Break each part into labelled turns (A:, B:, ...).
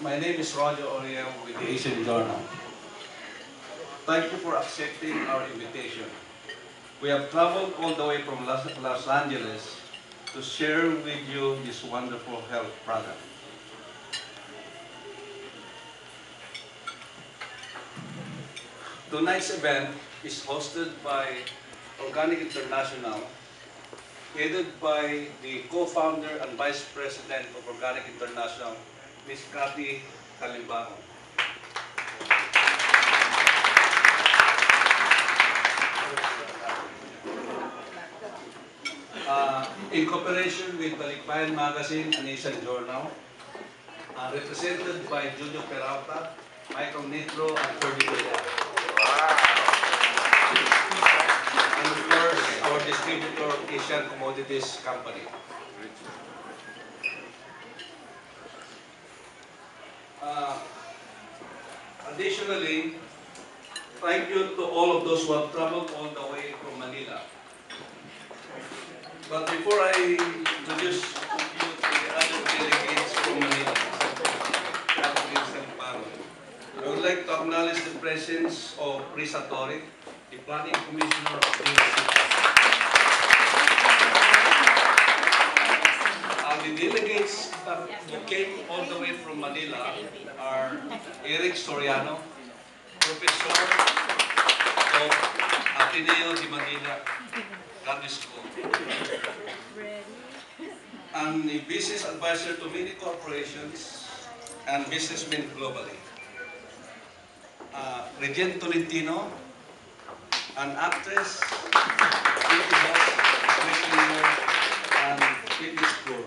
A: My name is Roger Oriel with the Asian Journal. Thank you for accepting our invitation. We have traveled all the way from Los Angeles to share with you this wonderful health product. Tonight's event is hosted by Organic International, headed by the co-founder and vice president of Organic International, Ms. Cathy Calimbaho. In cooperation with Balikbayan Magazine and Asian Journal, represented by Julio Peralta, Michael Nitro, and Ferdy Villa. And of course, our distributor, Asian Commodities Company. Additionally, thank you to all of those who have traveled all the way from Manila. But before I introduce you to the other delegates from Manila, I would like to acknowledge the presence of Risa Torre, the Planning Commissioner of the The delegates who came all the way from Manila are Eric Soriano, Professor of Ateneo de Manila Graduate School, and a business advisor to many corporations and businessmen globally. Regine Tolentino, an actress, beauty host, cleaner, and fitness guru.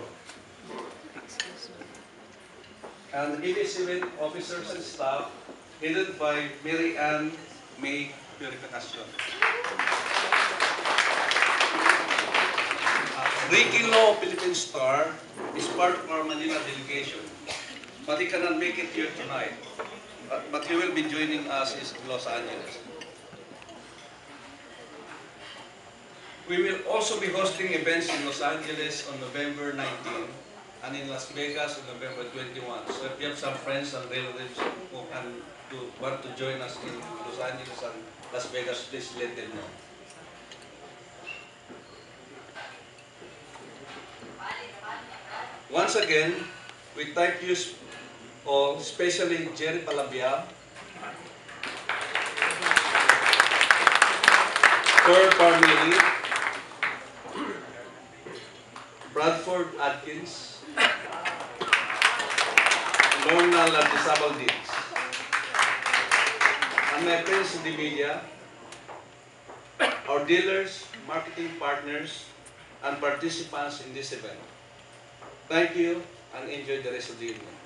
A: And EB7 officers and staff, headed by Mary Ann May Purificacion. Ricky Lo, Philippine Star, is part of our Manila delegation, but he cannot make it here tonight. But he will be joining us in Los Angeles. We will also be hosting events in Los Angeles on November 19 and in Las Vegas on November 21. So if you have some friends and relatives who want to join us in Los Angeles and Las Vegas, please let them know. Once again, we thank you all, especially Jerry Palabia, Pearl Parmeli, Bradford Atkins, Lorna Lardizabal Diggs, and my friends in the media, our dealers, marketing partners, and participants in this event. Thank you and enjoy the rest of the evening.